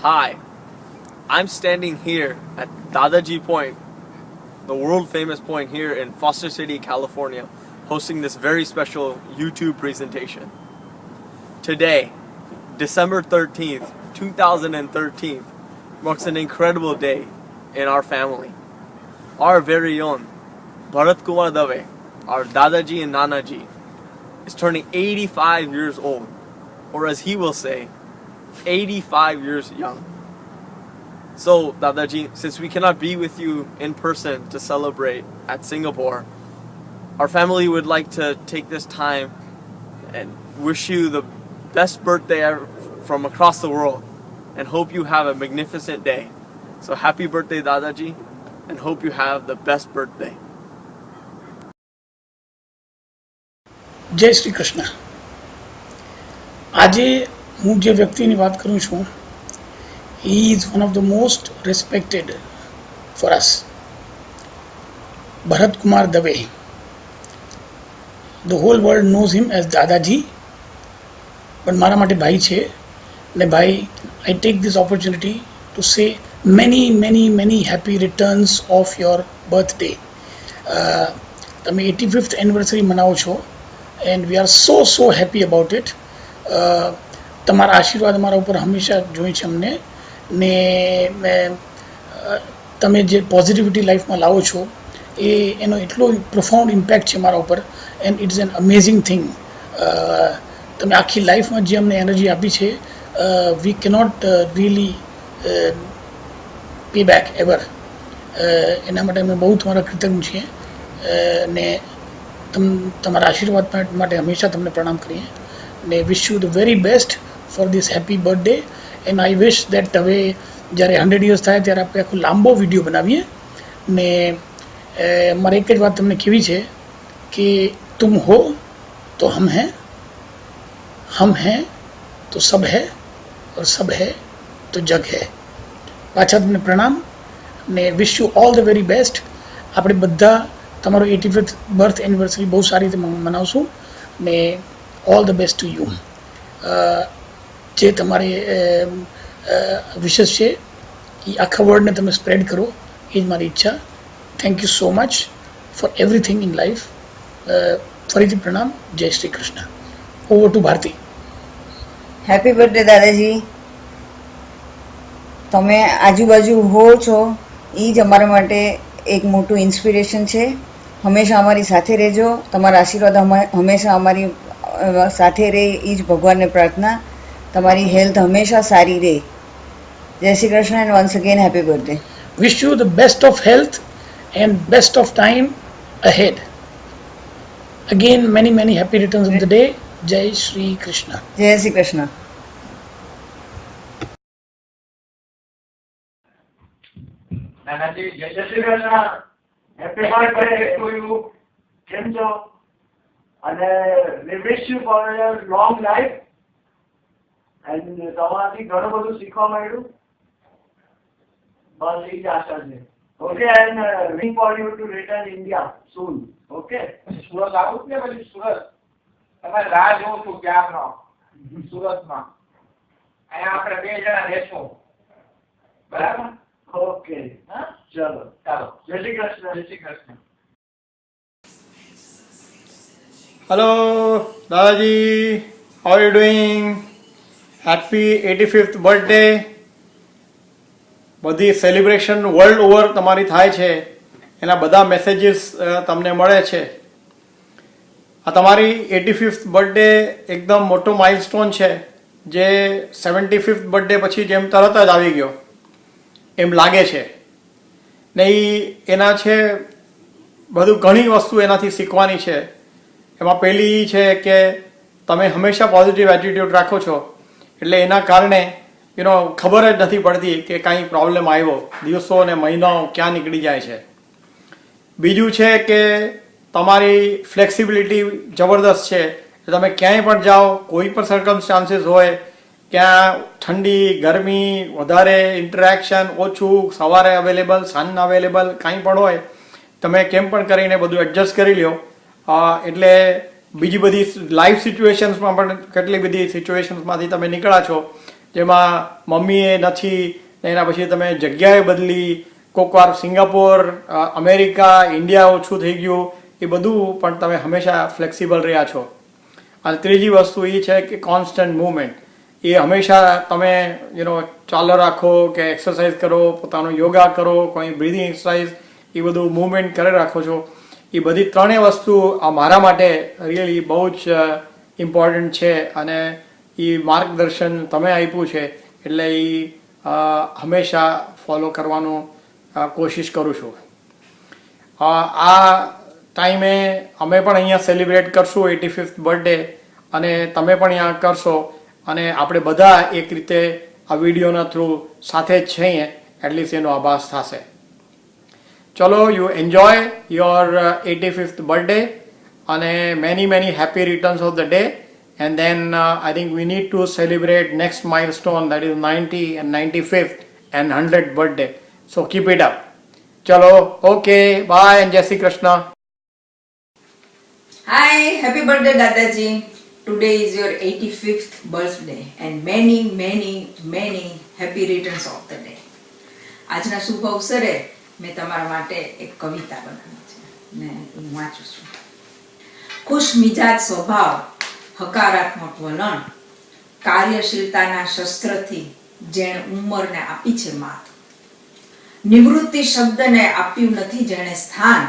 Hi, I'm standing here at Dadaji Point, the world famous point here in Foster City, California, hosting this very special YouTube presentation. Today, December 13th, 2013, marks an incredible day in our family. Our very own Bharat Kumar Dave, our Dadaji and Nanaji, is turning 85 years old, or as he will say, 85 years young. So, Dadaji, since we cannot be with you in person to celebrate at Singapore, our family would like to take this time and wish you the best birthday ever from across the world and hope you have a magnificent day. So, happy birthday, Dadaji, and hope you have the best birthday. જય શ્રી કૃષ્ણ. આજે હું જે વ્યક્તિની વાત કરું છું, he is one of the most respected for us. Bharat Kumar Dave. The whole world knows him as Dadaji, but મારા માટે ભાઈ છે. ને ભાઈ, I take this opportunity to say many happy returns of your birthday. તમે 85th anniversary મનાવો છો and we are so happy about it. તમારા આશીર્વાદ અમારા ઉપર હંમેશા જોઈ છે અમને ને તમે જે પોઝિટિવિટી લાઈફમાં લાવો છો એનો એટલો પ્રોફાઉન્ડ ઇમ્પેક્ટ છે મારા ઉપર and it's an amazing thing. તમે આખી લાઈફમાં જે અમને એનર્જી આપી છે we cannot really pay back ever. એના માટે અમે બહુ તમારા કૃતજ્ઞ છીએ ને તમારા આશીર્વાદ માટે હંમેશા તમને પ્રણામ કરીએ ને વિશ you the very best for this happy birthday. And I wish that હવે જ્યારે 100 years થાય ત્યારે આપણે આખો લાંબો વિડીયો બનાવીએ ને મારે એક જ વાત તમને કહેવી છે કે તુમ હો તો हम हैं तो सब है और सब है तो जग है. પાછા તમને પ્રણામ ને wish you all the very best. આપણે બધા તમારો 85th બર્થ એનિવર્સરી બહુ સારી રીતે મનાવશું ને all the best to you. જે તમારે વિશેષ છે એ આખા વર્લ્ડને તમે સ્પ્રેડ કરો એ જ મારી ઈચ્છા. Thank you so much for everything in life. ફરીથી પ્રણામ. જય Shri Krishna. Over to Bharti. Happy birthday દાદાજી. તમે આજુબાજુ હો છો એ જ અમારા માટે એક મોટું ઇન્સ્પિરેશન છે. હંમેશા અમારી સાથે રહેજો. તમારા આશીર્વાદ હંમેશા અમારી સાથે રહે એ જ ભગવાનને પ્રાર્થના. તમારી હેલ્થ હંમેશા સારી રહે. જય Shri Krishna and once again happy birthday. Wish you the best of health and best of time ahead. Again many happy returns of the day. જય શ્રી કૃષ્ણ. જય શ્રી કૃષ્ણ. નાનાજી જય Shri Krishna. Happy birthday to you. કેમ છો? અને we wish you for your long life and તમારાથી ઘણું બધું શીખવા મળ્યું. બસ એ જ આશા છે. Okay and wish for you two return India soon. Okay. Surat આવું ને પછી સુરત તમારે રાહ જોઉં છું ક્યારનો સુરતમાં. અહીંયા આપણે 2 જણા રહેશું. બરાબર? ઓકે. હા ચલો ચાલો. જય શ્રી કૃષ્ણ. જય Shri Krishna. Hello, Dadaji. How are you doing? Happy 85th birthday. બધી સેલિબ્રેશન વર્લ્ડ ઓવર તમારી થાય છે એના બધા મેસેજીસ તમને મળે છે. આ તમારી 85th બર્થડે એકદમ મોટો માઇલસ્ટોન છે જે 75th બર્થડે પછી જેમ તરત જ આવી ગયો એમ લાગે છે ને એના છે બધું ઘણી વસ્તુ એનાથી શીખવાની છે. એમાં પહેલી છે કે તમે હંમેશા પોઝિટિવ એટીટ્યૂડ રાખો છો એટલે એના કારણે ખબર જ નથી પડતી કે કાંઈ પ્રોબ્લેમ આવ્યો, દિવસો અને મહિનાઓ ક્યાં નીકળી જાય છે. બીજું છે કે તમારી ફ્લેક્સિબિલિટી જબરદસ્ત છે. તમે ક્યાંય પણ જાઓ, કોઈ પણ સર્કમસ્ટાન્સીસ હોય, ક્યાં ઠંડી ગરમી વધારે ઇન્ટરેક્શન ઓછું, સવારે અવેલેબલ સાંજના અવેલેબલ કાંઈ પણ હોય, તમે કેમ પણ કરીને બધું એડજસ્ટ કરી લ્યો. એટલે બીજી બધી લાઈફ સિચ્યુએશન્સમાં પણ કેટલી બધી સિચ્યુએશન્સમાંથી તમે નીકળ્યા છો જેમાં મમ્મીએ નથી ને એના પછી તમે જગ્યાએ બદલી, કોઈક વાર સિંગાપોર, અમેરિકા, ઇન્ડિયા ઓછું થઈ ગયું, એ બધું પણ તમે હંમેશા ફ્લેક્સિબલ રહ્યા છો. અને ત્રીજી વસ્તુ એ છે કે કોન્સ્ટન્ટ મૂવમેન્ટ, એ હંમેશા તમે ચાલો રાખો કે એક્સરસાઇઝ કરો, પોતાનો યોગા કરો, કોઈ બ્રીધિંગ એક્સરસાઇઝ, એ બધું મૂવમેન્ટ કરી રાખો છો. એ બધી ત્રણેય વસ્તુ આ મારા માટે રિયલી બહુ જ ઇમ્પોર્ટન્ટ છે અને એ માર્ગદર્શન તમે આપ્યું છે એટલે એ હંમેશા ફોલો કરવાનું કોશિશ કરું છું. આ ટાઈમે અમે પણ અહીંયા સેલિબ્રેટ કરશું 85th બર્થડે અને તમે પણ અહીંયા કરશો અને આપણે બધા એક રીતે આ વિડીયોના થ્રુ સાથે જ છીએ, એટલીસ્ટ એનો આભાસ થશે. ચલો, you enjoy your 85th birthday અને many happy returns of the day. And then I think we need to celebrate next milestone, that is 90 and 95th and 100th birthday. So keep it up. Chalo, okay, bye and Jai Shri Krishna. Hi, happy birthday Dadaji. Today is your 85th birthday and many happy returns of the day. આજના શુભ અવસરે મેં તમારા માટે એક કવિતા બનાવી છે ને હું વાંચું છું. ખુશ મિજાજ સ્વભાવ, હકારાત્મક વલણ, કાર્યશીલતાના શસ્ત્રથી જેણે ઉંમરને આપી છે માત, નિવૃત્તિ શબ્દને આપ્યું નથી જેણે સ્થાન,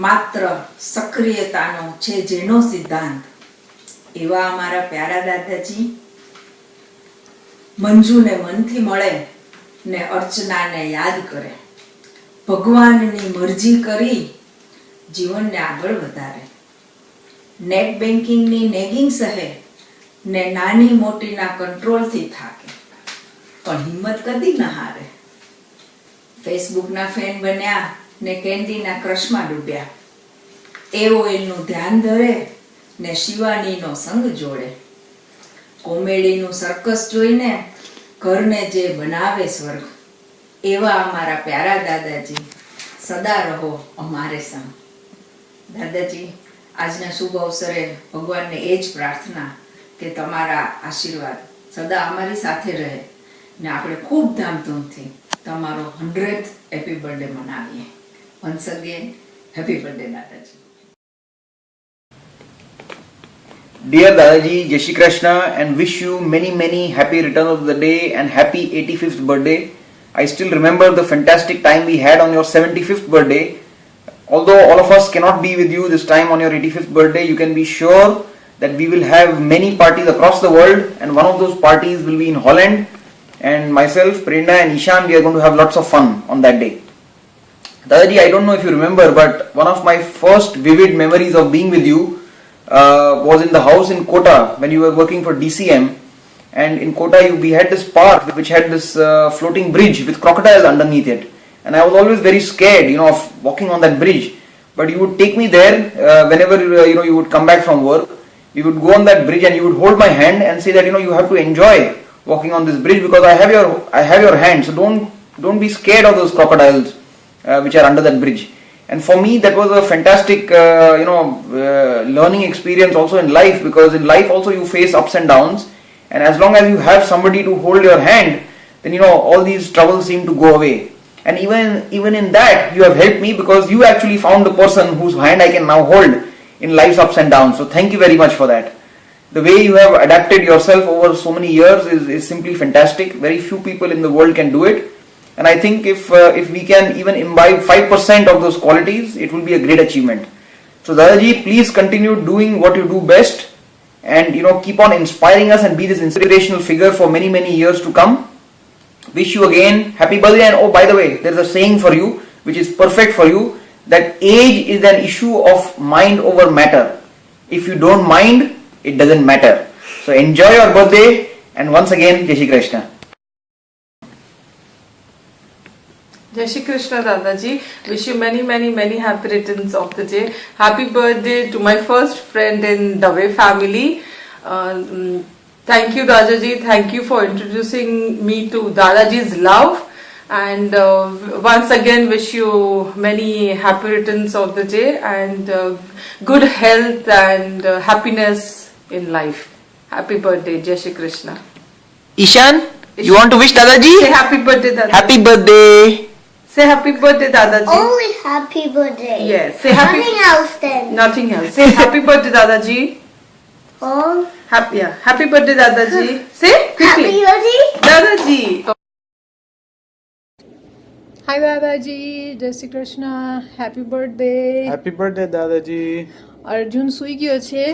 માત્ર સક્રિયતાનો છે જેનો સિદ્ધાંત. એવા અમારા પ્યારા દાદાજી મંજુને મનથી મળે ને અર્ચનાને યાદ કરે, ભગવાનની મરજી કરી જીવનને આગળ વધારે, નેટ બેન્કિંગની નેગિંગ સહે ને નાની મોટીના કંટ્રોલથી થાકે પણ હિંમત કદી ન હારે, ફેસબુકના ફેન બન્યા ને કેન્ડીના ક્રશમાં ડૂબ્યા, એ ઓઇલનું ધ્યાન ધરે ને શિવાનીનો સંગ જોડે, કોમેડીનું સર્કસ જોઈને ઘરને જે બનાવે સ્વર્ગ. એવા અમારા પ્યારા દાદાજી સદા રહો અમારે સંગ. દાદાજી, આજના શુભ અવસરે ભગવાનને એ જ પ્રાર્થના કે તમારા આશીર્વાદ સદા અમારી સાથે રહે ને આપણે ખૂબ ધામધૂમથી તમારો 100th હેપી બર્થડે મનાવીએ. વન્સ અગેન હેપી બર્થડે દાદાજી. Dear Dadaji, Jai Shri Krishna and wish you many happy returns of the day and happy 85th birthday. I still remember the fantastic time we had on your 75th birthday. Although all of us cannot be with you this time on your 85th birthday, you can be sure that we will have many parties across the world, and one of those parties will be in Holland, and myself, Prerna and Ishan, we are going to have lots of fun on that day. Dadaji, I don't know if you remember, but one of my first vivid memories of being with you was in the house in Kota when you were working for DCM, and in Kota we had this park which had this floating bridge with crocodiles underneath it. And I was always very scared, of walking on that bridge. But you would take me there whenever you would come back from work. We would go on that bridge and you would hold my hand and say that you have to enjoy walking on this bridge because I have your hand. So don't be scared of those crocodiles which are under that bridge. And for me that was a fantastic learning experience also in life, because in life also you face ups and downs. And as long as you have somebody to hold your hand, then all these troubles seem to go away. And even in that you have helped me, because you actually found the person whose hand I can now hold in life's ups and downs. So thank you very much for that. The way you have adapted yourself over so many years is simply fantastic. Very few people in the world can do it. And I think if we can even imbibe 5% of those qualities, it will be a great achievement. So Dadaji, please continue doing what you do best, and keep on inspiring us and be this inspirational figure for many years to come. Wish you again happy birthday. And oh, by the way, there's a saying for you which is perfect for you, that age is an issue of mind over matter. If you don't mind, it doesn't matter. So enjoy your birthday, and once again, Jai Shri Krishna. Jai Shri Krishna Dadaji. Wish you many happy returns of the day. Happy birthday to my first friend in Dave family. Thank you Dadaji. Thank you for introducing me to Dadaji's love. And once again wish you many happy returns of the day and good health and happiness in life. Happy birthday. Jai Shri Krishna. Ishan, you want to wish Dadaji? Say happy birthday, Dadaji. Happy birthday. Say happy birthday, Dadaji. Only happy birthday. Yes. Say happy. Nothing else then. Nothing else. Say happy birthday, Dadaji. Oh, Happy, yeah. Happy birthday, Dadaji. Say happy quickly. birthday. Dadaji. Hi દાદાજી, જય Shri Krishna, happy birthday. Happy birthday દાદાજી. અર્જુન સૂઈ ગયો છે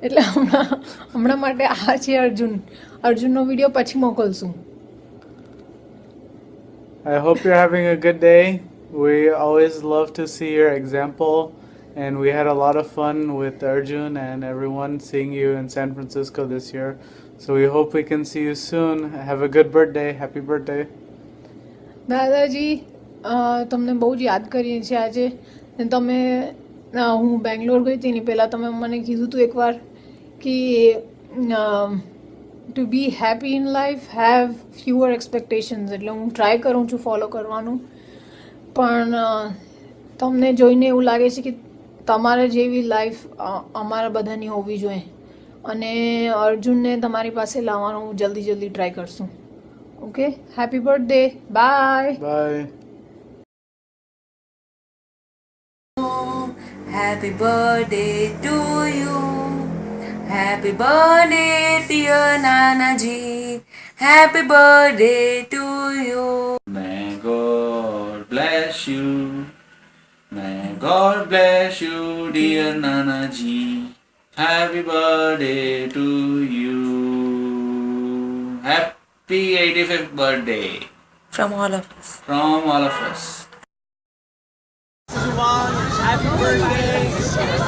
એટલે હમણાં માટે આ છે અર્જુનનો વિડીયો પછી મોકલશું. I hope you're having a good day. We always love to see your example, and we had a lot of fun with Arjun and everyone seeing you in San Francisco this year. So we hope we can see you soon. Have a good birthday. Happy birthday. દાદાજી તમને બહુ જ યાદ કરીએ છીએ આજે. ને તમે હું બેંગ્લોર ગઈ હતી ને પહેલાં તમે મને કીધું હતું એકવાર કે to be happy in life have fewer expectations. એટલે હું ટ્રાય કરું છું ફોલો કરવાનું, પણ તમને જોઈને એવું લાગે છે કે તમારે જેવી લાઈફ અમારા બધાની હોવી જોઈએ, અને અર્જુનને તમારી પાસે લાવવાનું જલ્દી ટ્રાય કરશું. Okay, happy birthday. Bye. Bye. Happy birthday to you. Happy birthday, dear Nanaji. Happy birthday to you. May God bless you. May God bless you, dear Nanaji. Happy birthday to you. Happy 85th birthday. From all of us. From all of us. Happy birthday!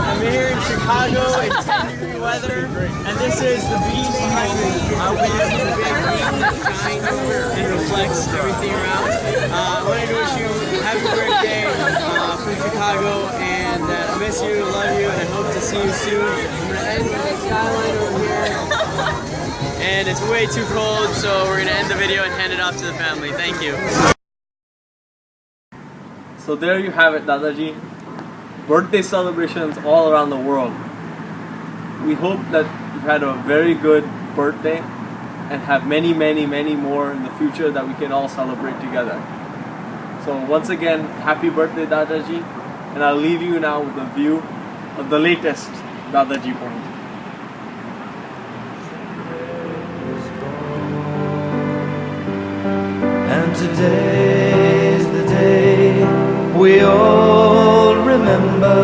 I'm here in Chicago. It's 10-degree weather, and this is the beach behind me. Our big green shine and reflects everything around. I wanted to wish you a happy birthday from Chicago, and I miss you, love you, and I hope to see you soon. I'm gonna end with the skyline over here, and it's way too cold, so we're gonna end the video and hand it off to the family. Thank you. So there you have it, Dadaji. Birthday celebrations all around the world. We hope that you've had a very good birthday and have many more in the future that we can all celebrate together. So once again, happy birthday, Dadaji, and I'll leave you now with a view of the latest Dadaji point. And today's the day we all remember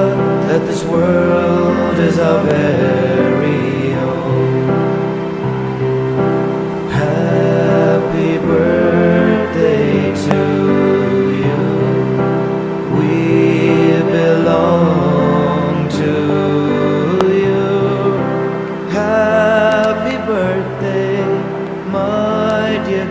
that this world is our very own. Happy birthday to you. We belong to you. Happy birthday, my dear.